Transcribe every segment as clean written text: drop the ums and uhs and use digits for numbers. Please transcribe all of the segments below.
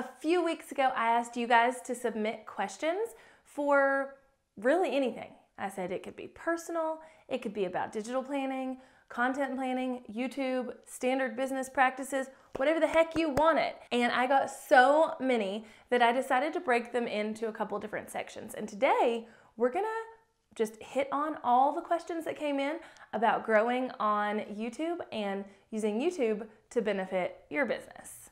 A few weeks ago, I asked you guys to submit questions for really anything. I said it could be personal, it could be about digital planning, content planning, YouTube, standard business practices, whatever the heck you wanted. And I got so many that I decided to break them into a couple different sections. And today, we're gonna just hit on all the questions that came in about growing on YouTube and using YouTube to benefit your business.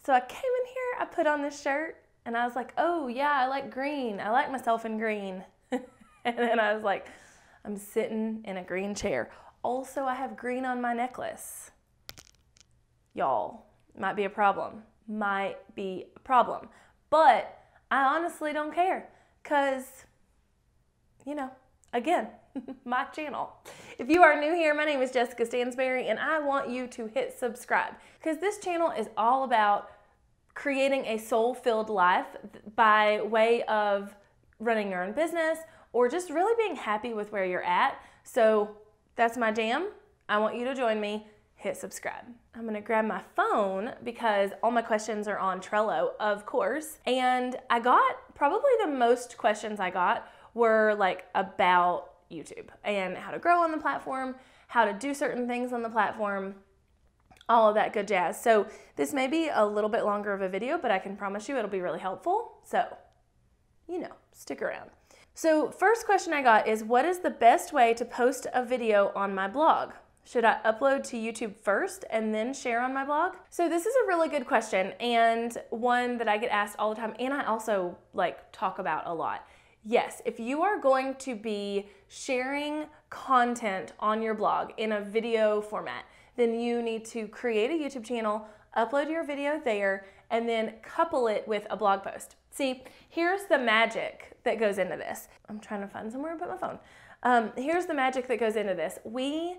So I came in here, I put on this shirt, and I was like, oh yeah, I like green. I like myself in green. And then I was like, I'm sitting in a green chair. Also, I have green on my necklace. Y'all, might be a problem. Might be a problem. But I honestly don't care because, you know, again, my channel. If you are new here, my name is Jessica Stansberry, and I want you to hit subscribe because this channel is all about creating a soul-filled life by way of running your own business or just really being happy with where you're at. So that's my jam. I want you to join me. Hit subscribe. I'm gonna grab my phone because all my questions are on Trello, of course. And I got probably the most questions I got were like about YouTube and how to grow on the platform, how to do certain things on the platform, all of that good jazz. So this may be a little bit longer of a video, but I can promise you it'll be really helpful. So, you know, stick around. So first question I got is, what is the best way to post a video on my blog? Should I upload to YouTube first and then share on my blog? So this is a really good question and one that I get asked all the time, and I also like talk about a lot. Yes, if you are going to be sharing content on your blog in a video format, then you need to create a YouTube channel, upload your video there, and then couple it with a blog post. See, here's the magic that goes into this. I'm trying to find somewhere to put my phone. Here's the magic that goes into this. We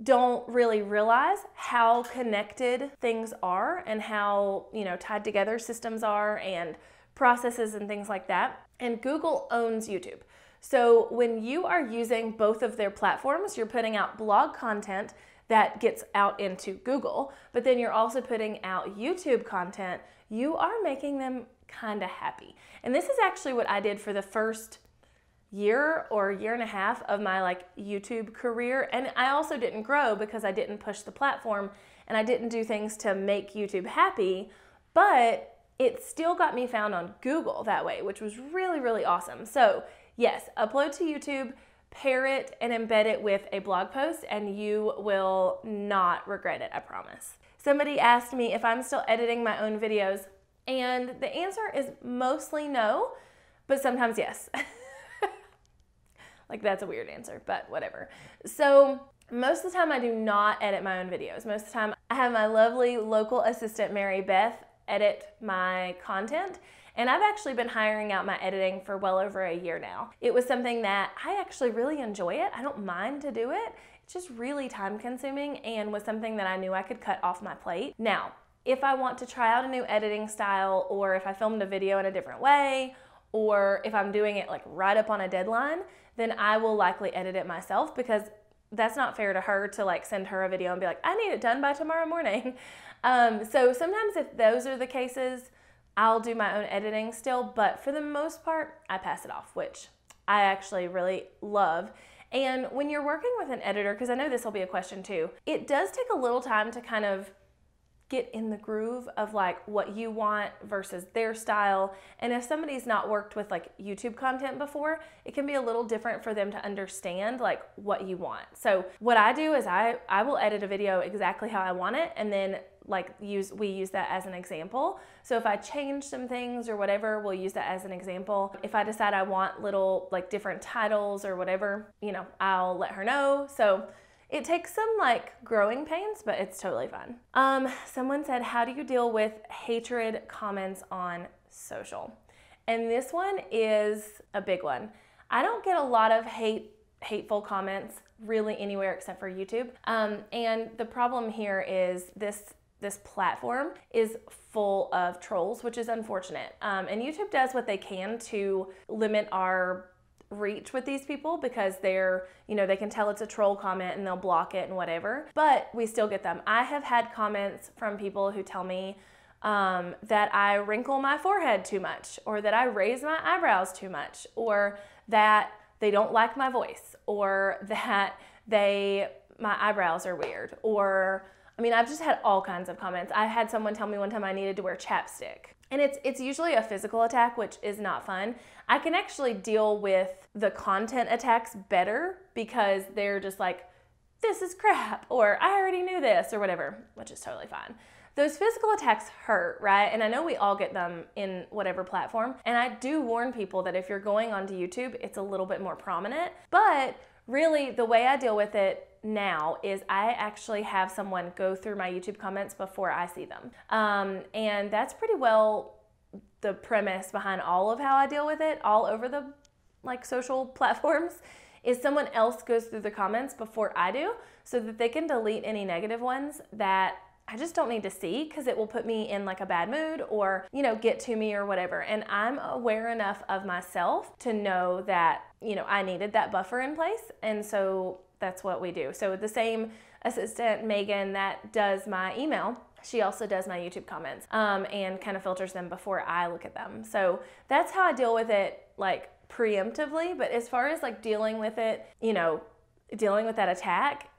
don't really realize how connected things are and how, you know, tied together systems are and processes and things like that. And Google owns YouTube. So when you are using both of their platforms, you're putting out blog content that gets out into Google, but then you're also putting out YouTube content. You are making them kind of happy. And this is actually what I did for the first year or year and a half of my like YouTube career. And I also didn't grow because I didn't push the platform and I didn't do things to make YouTube happy, but it still got me found on Google that way, which was really, really awesome. So yes, upload to YouTube, pair it and embed it with a blog post, and you will not regret it, I promise. Somebody asked me if I'm still editing my own videos, and the answer is mostly no, but sometimes yes. Like that's a weird answer, but whatever. So most of the time I do not edit my own videos. Most of the time I have my lovely local assistant, Mary Beth, edit my content. And I've actually been hiring out my editing for well over a year now. It was something that I actually really enjoy it. I don't mind to do it. It's just really time consuming and was something that I knew I could cut off my plate. Now, if I want to try out a new editing style, or if I filmed a video in a different way, or if I'm doing it like right up on a deadline, then I will likely edit it myself because that's not fair to her to like send her a video and be like, I need it done by tomorrow morning. So sometimes if those are the cases, I'll do my own editing still, but for the most part, I pass it off, which I actually really love. And when you're working with an editor, because I know this will be a question too, it does take a little time to kind of get in the groove of like what you want versus their style. And if somebody's not worked with like YouTube content before, it can be a little different for them to understand like what you want. So what I do is I will edit a video exactly how I want it, and then like we use that as an example. So if I change some things or whatever, we'll use that as an example. If I decide I want little like different titles or whatever, you know, I'll let her know. So it takes some like growing pains, but it's totally fun. Someone said, how do you deal with hatred comments on social? And this one is a big one. I don't get a lot of hateful comments really anywhere except for YouTube. And the problem here is this platform is full of trolls, which is unfortunate. And YouTube does what they can to limit our reach with these people because they're, they can tell it's a troll comment and they'll block it and whatever, but we still get them. I have had comments from people who tell me that I wrinkle my forehead too much, or that I raise my eyebrows too much, or that they don't like my voice, or that my eyebrows are weird, or I've just had all kinds of comments. I had someone tell me one time I needed to wear chapstick. And it's usually a physical attack, which is not fun. I can actually deal with the content attacks better because they're just like, this is crap, or I already knew this, or whatever, which is totally fine. Those physical attacks hurt, right? And I know we all get them in whatever platform. And I do warn people that if you're going onto YouTube, it's a little bit more prominent. But really, the way I deal with it now is I actually have someone go through my YouTube comments before I see them. And that's pretty well the premise behind all of how I deal with it all over the social platforms, is someone else goes through the comments before I do, so that they can delete any negative ones that I just don't need to see, because it will put me in a bad mood or, get to me or whatever. And I'm aware enough of myself to know that, I needed that buffer in place. And so that's what we do. So the same assistant, Megan, that does my email, she also does my YouTube comments and kind of filters them before I look at them. So that's how I deal with it preemptively. But as far as dealing with it, dealing with that attack,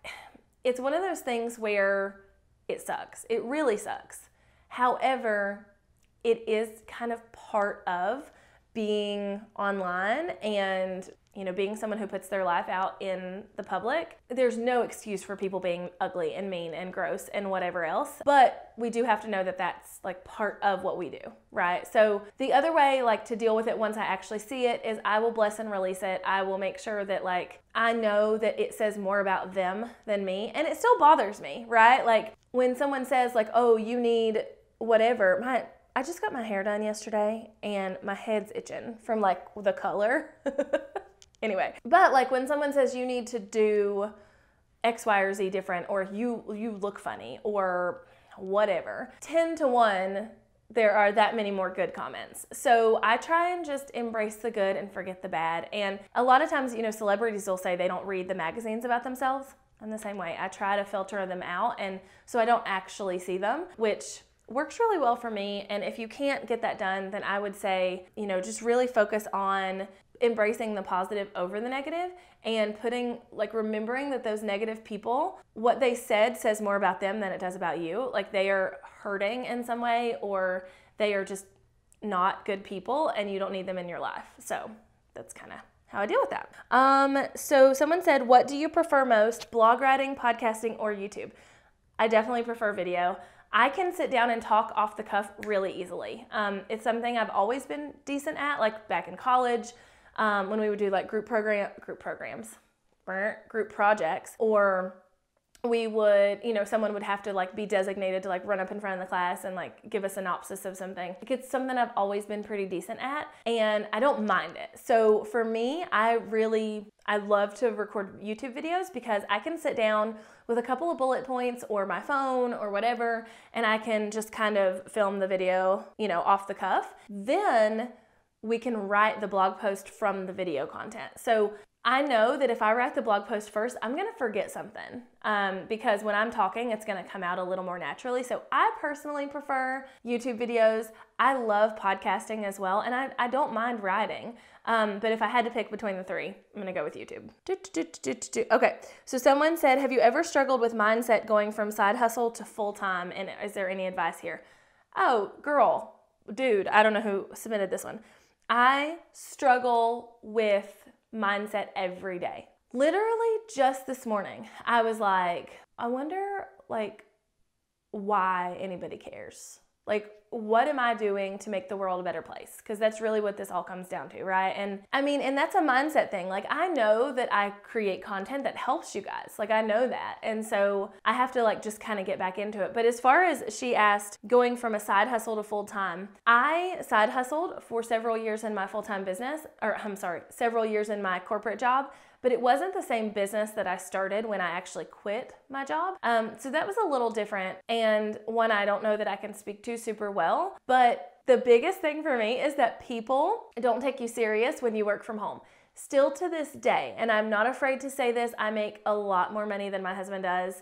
it's one of those things where it sucks. It really sucks. However, it is kind of part of being online and, being someone who puts their life out in the public. There's no excuse for people being ugly and mean and gross and whatever else, but we do have to know that that's part of what we do, right? So the other way to deal with it once I actually see it is I will bless and release it. I will make sure that I know that it says more about them than me, and it still bothers me, right? When someone says oh, you need whatever, I just got my hair done yesterday and my head's itching from the color. Anyway, but when someone says you need to do X, Y, or Z different, or you look funny, or whatever, 10 to 1, there are that many more good comments. So I try and just embrace the good and forget the bad. And a lot of times, celebrities will say they don't read the magazines about themselves. I'm the same way. I try to filter them out, and so I don't actually see them, which works really well for me. And if you can't get that done, then I would say, just really focus on embracing the positive over the negative, and remembering that those negative people, what they said says more about them than it does about you. They are hurting in some way, or they are just not good people, and you don't need them in your life. So that's kind of how I deal with that. So someone said, what do you prefer most, blog writing, podcasting, or YouTube? I definitely prefer video. I can sit down and talk off the cuff really easily. It's something I've always been decent at, back in college, when we would do group projects, or we would, someone would have to be designated to run up in front of the class and give a synopsis of something. It's something I've always been pretty decent at, and I don't mind it. So for me, I love to record YouTube videos because I can sit down with a couple of bullet points or my phone or whatever, and I can just kind of film the video, off the cuff. Then we can write the blog post from the video content. So I know that if I write the blog post first, I'm gonna forget something because when I'm talking, it's gonna come out a little more naturally. So I personally prefer YouTube videos. I love podcasting as well, and I don't mind writing. But if I had to pick between the three, I'm gonna go with YouTube. Okay, so someone said, have you ever struggled with mindset going from side hustle to full-time, and is there any advice here? Oh, girl, dude, I don't know who submitted this one. I struggle with mindset every day. Literally just this morning, I was like, I wonder why anybody cares. What am I doing to make the world a better place? Because that's really what this all comes down to, right? And and that's a mindset thing. I know that I create content that helps you guys. I know that. And so I have to just kind of get back into it. But as far as she asked, going from a side hustle to full-time, I side hustled for several years in my full-time business, several years in my corporate job. But it wasn't the same business that I started when I actually quit my job. So that was a little different, and one I don't know that I can speak to super well. But the biggest thing for me is that people don't take you serious when you work from home. still to this day, and I'm not afraid to say this, I make a lot more money than my husband does.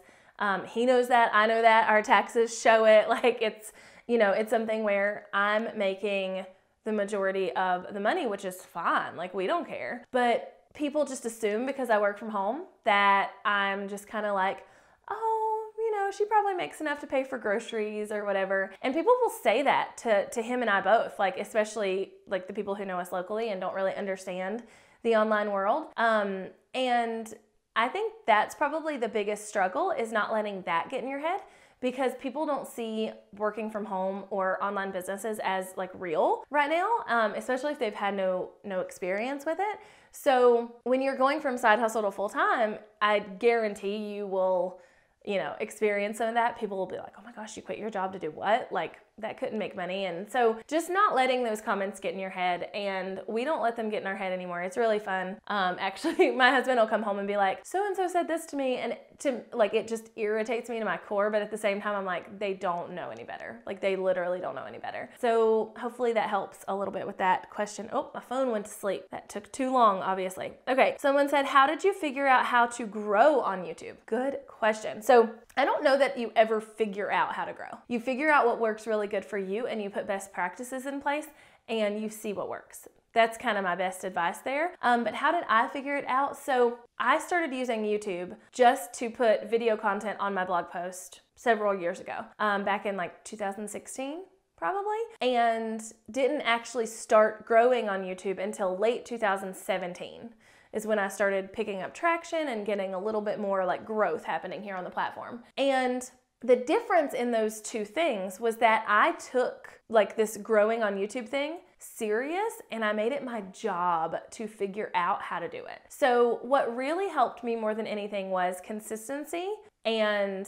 He knows that, I know that, our taxes show it. Like it's, you know, it's something where I'm making the majority of the money, which is fine. Like we don't care. But people just assume because I work from home that I'm just kind of like, oh, you know, she probably makes enough to pay for groceries or whatever. And people will say that to him and I both, like especially like the people who know us locally and don't really understand the online world. And I think that's probably the biggest struggle, is not letting that get in your head, because people don't see working from home or online businesses as like real right now, especially if they've had no experience with it. So when you're going from side hustle to full time, I guarantee you will, you know, experience some of that. People will be like, oh my gosh, you quit your job to do what? Like that couldn't make money. And so just not letting those comments get in your head, and we don't let them get in our head anymore. It's really fun. Actually, my husband will come home and be like, so-and-so said this to me, and it just irritates me to my core, but at the same time, I'm like, they don't know any better. Like they literally don't know any better. So hopefully that helps a little bit with that question. Oh, my phone went to sleep. That took too long, obviously. Okay, someone said, how did you figure out how to grow on YouTube? Good question. So I don't know that you ever figure out how to grow. You figure out what works really good for you, and you put best practices in place, and you see what works. That's kind of my best advice there. But how did I figure it out? So I started using YouTube just to put video content on my blog post several years ago, back in like 2016. Probably, and didn't actually start growing on YouTube until late 2017 is when I started picking up traction and getting a little bit more like growth happening here on the platform. And the difference in those two things was that I took like this growing on YouTube thing serious, and I made it my job to figure out how to do it. So what really helped me more than anything was consistency and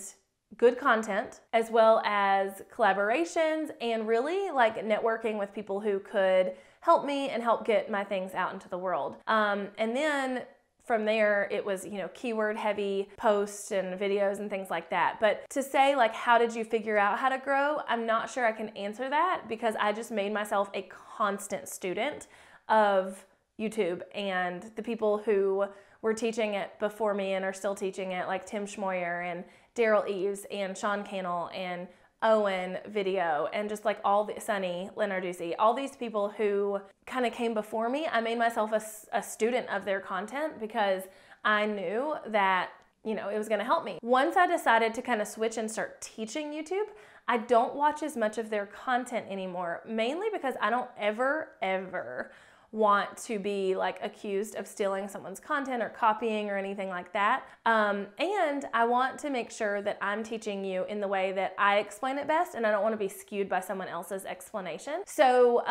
good content, as well as collaborations, and really like networking with people who could help me and help get my things out into the world. And then from there, it was, you know, keyword heavy posts and videos and things like that. But to say like, how did you figure out how to grow? I'm not sure I can answer that, because I just made myself a constant student of YouTube, and the people who were teaching it before me and are still teaching it, like Tim Schmoyer and Daryl Eves and Sean Cannell and Owen Video, and just like all the Sunny Lenarduzzi, all these people who kind of came before me. I made myself a student of their content because I knew that, you know, it was going to help me. Once I decided to kind of switch and start teaching YouTube, I don't watch as much of their content anymore, mainly because I don't ever want to be like accused of stealing someone's content or copying or anything like that. And I want to make sure that I'm teaching you in the way that I explain it best, and I don't want to be skewed by someone else's explanation. So,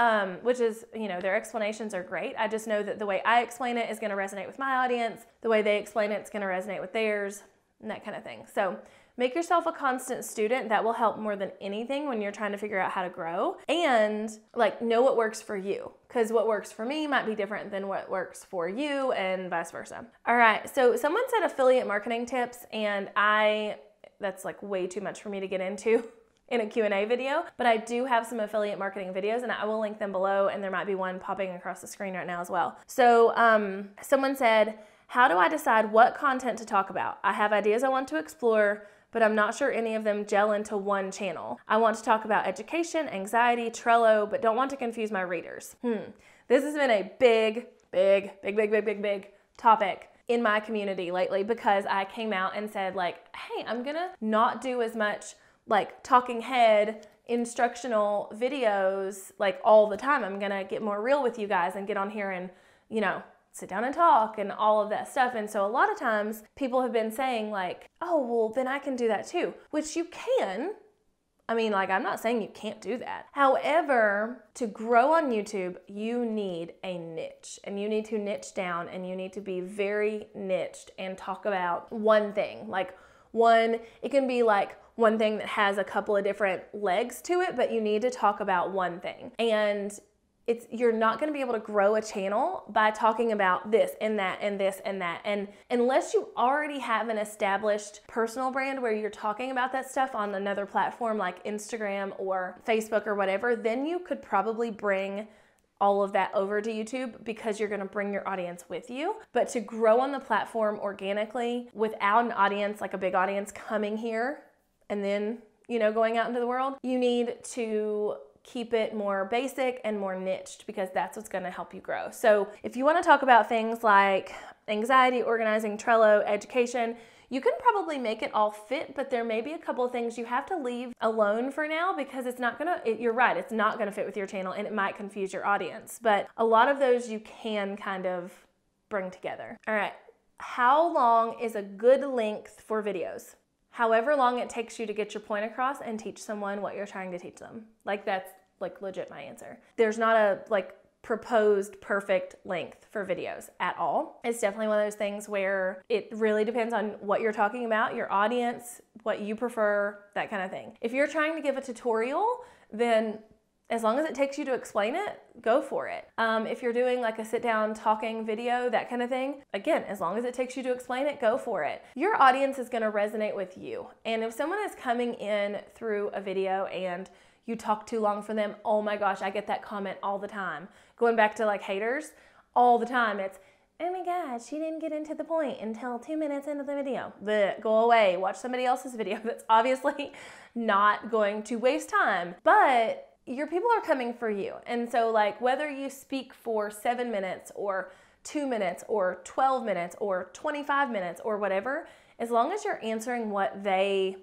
which is, you know, their explanations are great. I just know that the way I explain it is going to resonate with my audience. The way they explain it's going to resonate with theirs, and that kind of thing. So make yourself a constant student. That will help more than anything when you're trying to figure out how to grow, and like know what works for you, because what works for me might be different than what works for you, and vice versa. All right, so someone said affiliate marketing tips, and that's like way too much for me to get into in a Q&A video, but I do have some affiliate marketing videos, and I will link them below, and there might be one popping across the screen right now as well. So someone said, how do I decide what content to talk about? I have ideas I want to explore, but I'm not sure any of them gel into one channel. I want to talk about education, anxiety, Trello, but don't want to confuse my readers. This has been a big topic in my community lately, because I came out and said like, hey, I'm gonna not do as much like talking head instructional videos like all the time. I'm gonna get more real with you guys and get on here and, you know, sit down and talk and all of that stuff. And so a lot of times people have been saying like, oh, well, then I can do that too, which you can. I mean, like, I'm not saying you can't do that. However, to grow on YouTube, you need a niche, and you need to niche down, and you need to be very niched and talk about one thing. Like it can be like one thing that has a couple of different legs to it, but you need to talk about one thing. And you're not going to be able to grow a channel by talking about this and that and this and that. And unless you already have an established personal brand where you're talking about that stuff on another platform like Instagram or Facebook or whatever, then you could probably bring all of that over to YouTube because you're gonna bring your audience with you. But to grow on the platform organically without an audience, like a big audience coming here and then, you know, going out into the world, you need to keep it more basic and more niched because that's what's gonna help you grow. So if you wanna talk about things like anxiety, organizing, Trello, education, you can probably make it all fit, but there may be a couple of things you have to leave alone for now because it's not gonna, you're right, it's not gonna fit with your channel and it might confuse your audience. But a lot of those you can kind of bring together. All right, how long is a good length for videos? However long it takes you to get your point across and teach someone what you're trying to teach them. Like that's like legit my answer. There's not a like proposed perfect length for videos at all. It's definitely one of those things where it really depends on what you're talking about, your audience, what you prefer, that kind of thing. If you're trying to give a tutorial, then as long as it takes you to explain it, go for it. If you're doing like a sit down talking video, that kind of thing, again, as long as it takes you to explain it, go for it. Your audience is gonna resonate with you. And if someone is coming in through a video and you talk too long for them, oh my gosh, I get that comment all the time. Going back to like haters, all the time it's, oh my gosh, she didn't get into the point until 2 minutes into the video. Blech, go away, watch somebody else's video that's obviously not going to waste time. But your people are coming for you. And so like whether you speak for 7 minutes or 2 minutes or 12 minutes or 25 minutes or whatever, as long as you're answering what they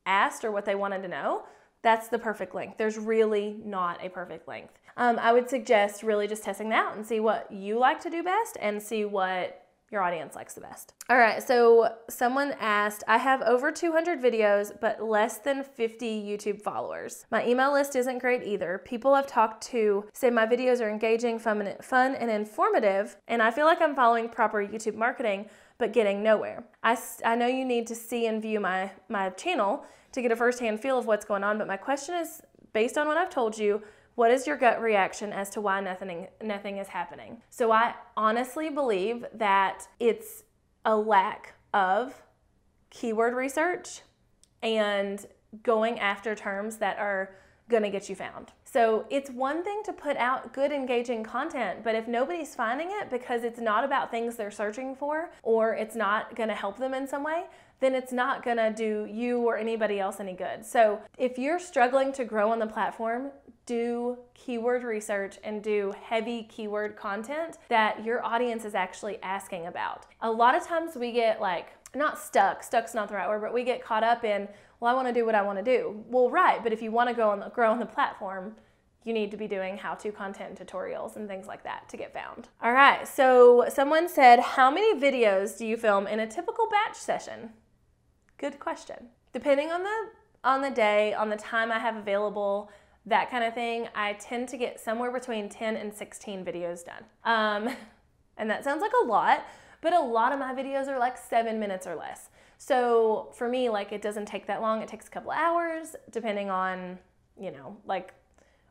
asked or what they wanted to know, that's the perfect length. There's really not a perfect length. I would suggest really just testing that out and see what you like to do best and see what your audience likes the best. All right, so someone asked, I have over 200 videos, but less than 50 YouTube followers. My email list isn't great either. People I've talked to say my videos are engaging, fun, and informative, and I feel like I'm following proper YouTube marketing, but getting nowhere. I know you need to see and view my channel to get a firsthand feel of what's going on, but my question is, based on what I've told you, what is your gut reaction as to why nothing is happening? So I honestly believe that it's a lack of keyword research and going after terms that are gonna get you found. So it's one thing to put out good engaging content, but if nobody's finding it because it's not about things they're searching for or it's not gonna help them in some way, then it's not gonna do you or anybody else any good. So if you're struggling to grow on the platform, do keyword research and do heavy keyword content that your audience is actually asking about. A lot of times we get like, not stuck's not the right word, but we get caught up in, well, I wanna do what I wanna do. Well, right, but if you wanna grow on the platform, you need to be doing how-to content tutorials and things like that to get found. All right, so someone said, how many videos do you film in a typical batch session? Good question. Depending on the day, on the time I have available, that kind of thing, I tend to get somewhere between 10 and 16 videos done. And that sounds like a lot, but a lot of my videos are like 7 minutes or less. So for me, like it doesn't take that long. It takes a couple of hours, depending on, you know, like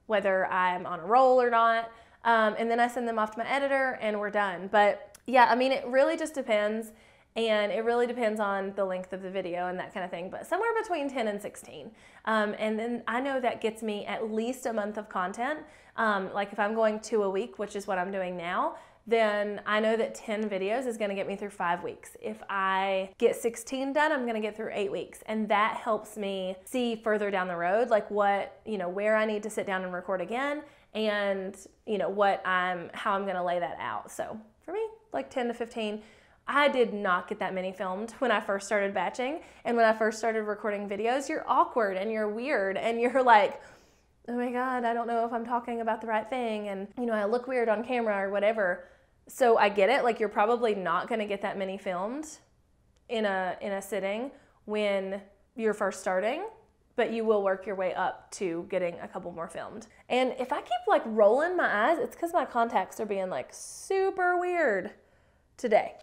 whether I'm on a roll or not. And then I send them off to my editor and we're done. But yeah, I mean, it really just depends. And it really depends on the length of the video and that kind of thing, but somewhere between 10 and 16. And then I know that gets me at least a month of content. Like if I'm going 2 a week, which is what I'm doing now, then I know that 10 videos is gonna get me through 5 weeks. If I get 16 done, I'm gonna get through 8 weeks. And that helps me see further down the road, like what, you know, where I need to sit down and record again and, you know, how I'm gonna lay that out. So for me, like 10 to 15, I did not get that many filmed when I first started batching. And when I first started recording videos, you're awkward and you're weird and you're like, oh my God, I don't know if I'm talking about the right thing. And, you know, I look weird on camera or whatever. So I get it. Like you're probably not going to get that many filmed in a sitting when you're first starting, but you will work your way up to getting a couple more filmed. And if I keep like rolling my eyes, it's because my contacts are being like super weird today.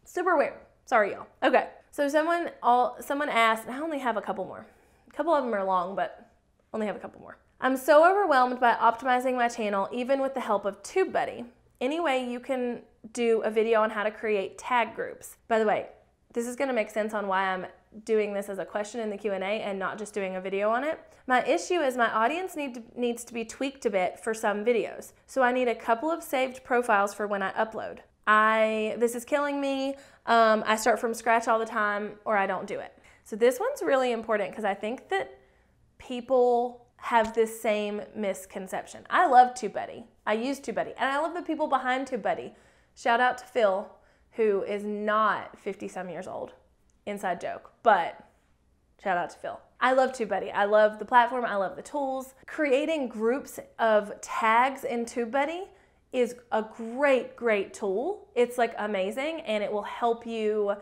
Super weird. Sorry, y'all. Okay. So someone asked, and I only have a couple more. A couple of them are long, but only have a couple more. I'm so overwhelmed by optimizing my channel, even with the help of TubeBuddy. Anyway, you can do a video on how to create tag groups. By the way, this is going to make sense on why I'm doing this as a question in the Q&A and not just doing a video on it. My issue is my audience needs to be tweaked a bit for some videos. So I need a couple of saved profiles for when I upload. This is killing me. I start from scratch all the time, or I don't do it. So this one's really important because I think that people have this same misconception. I love TubeBuddy. I use TubeBuddy, and I love the people behind TubeBuddy. Shout out to Phil, who is not 50-some years old. Inside joke, but shout out to Phil. I love TubeBuddy. I love the platform. I love the tools. Creating groups of tags in TubeBuddy is a great, great tool. It's like amazing, and it will help you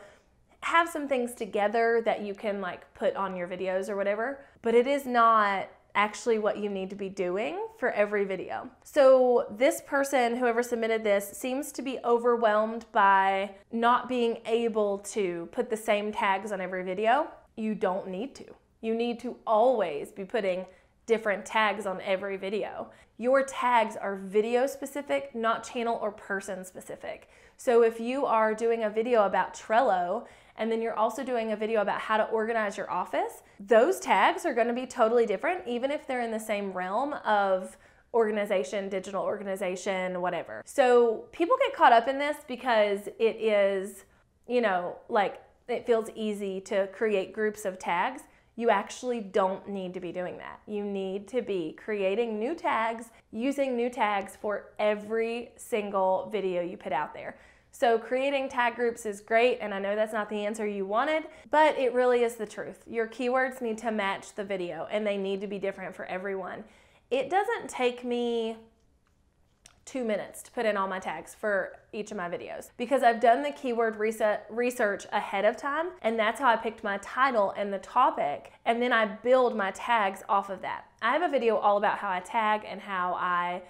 have some things together that you can like put on your videos or whatever, but it is not actually what you need to be doing for every video. So this person, whoever submitted this, seems to be overwhelmed by not being able to put the same tags on every video. You don't need to. You need to always be putting different tags on every video. Your tags are video specific, not channel or person specific. So if you are doing a video about Trello, and then you're also doing a video about how to organize your office, those tags are going to be totally different, even if they're in the same realm of organization, digital organization, whatever. So people get caught up in this because it is, you know, like it feels easy to create groups of tags. You actually don't need to be doing that. You need to be creating new tags, using new tags for every single video you put out there. So creating tag groups is great, and I know that's not the answer you wanted, but it really is the truth. Your keywords need to match the video, and they need to be different for everyone. It doesn't take me 2 minutes to put in all my tags for each of my videos because I've done the keyword research ahead of time, and that's how I picked my title and the topic, and then I build my tags off of that. I have a video all about how I tag and how I,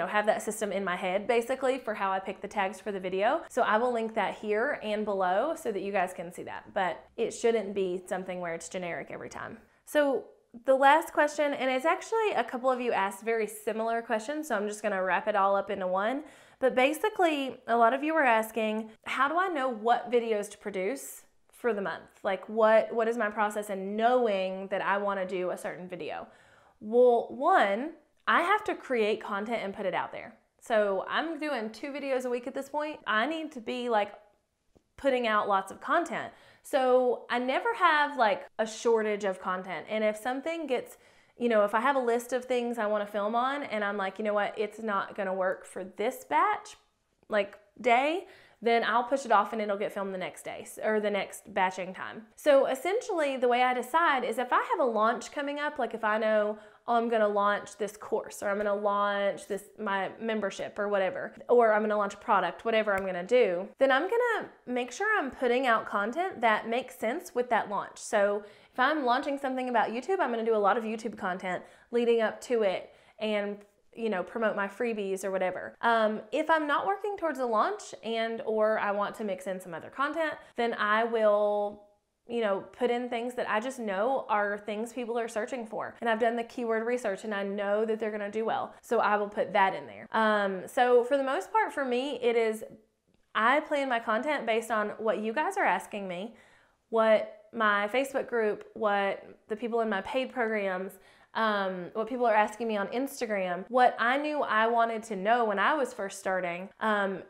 have that system in my head basically for how I pick the tags for the video. So I will link that here and below so that you guys can see that, but it shouldn't be something where it's generic every time. So the last question, and it's actually a couple of you asked very similar questions, so I'm just gonna wrap it all up into one. But basically, a lot of you were asking, how do I know what videos to produce for the month? Like what is my process in knowing that I wanna do a certain video? Well, one, I have to create content and put it out there. So I'm doing 2 videos a week at this point. I need to be like putting out lots of content. So I never have like a shortage of content. And if something gets, if I have a list of things I want to film on and I'm like, you know what, it's not going to work for this batch, like day, then I'll push it off and it'll get filmed the next day or the next batching time. So essentially the way I decide is if I have a launch coming up, like if I know, oh, I'm gonna launch this course or I'm gonna launch my membership or whatever, or I'm gonna launch a product, whatever I'm gonna do, then I'm gonna make sure I'm putting out content that makes sense with that launch. So if I'm launching something about YouTube, I'm gonna do a lot of YouTube content leading up to it and promote my freebies or whatever. If I'm not working towards a launch or I want to mix in some other content, then I will, put in things that I just know are things people are searching for. And I've done the keyword research and I know that they're gonna do well. So I will put that in there. So for the most part for me, I plan my content based on what you guys are asking me, what my Facebook group, what the people in my paid programs, what people are asking me on Instagram, what I knew I wanted to know when I was first starting, and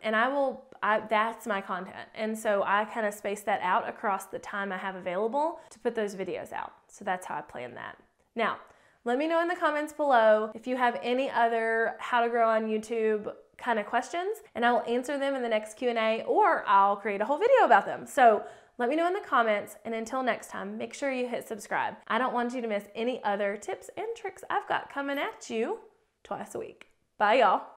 that's my content. And so I kind of space that out across the time I have available to put those videos out. So that's how I plan that. Now, let me know in the comments below if you have any other how to grow on YouTube kind of questions, and I will answer them in the next Q&A, or I'll create a whole video about them. So let me know in the comments, and until next time, make sure you hit subscribe. I don't want you to miss any other tips and tricks I've got coming at you twice a week. Bye, y'all.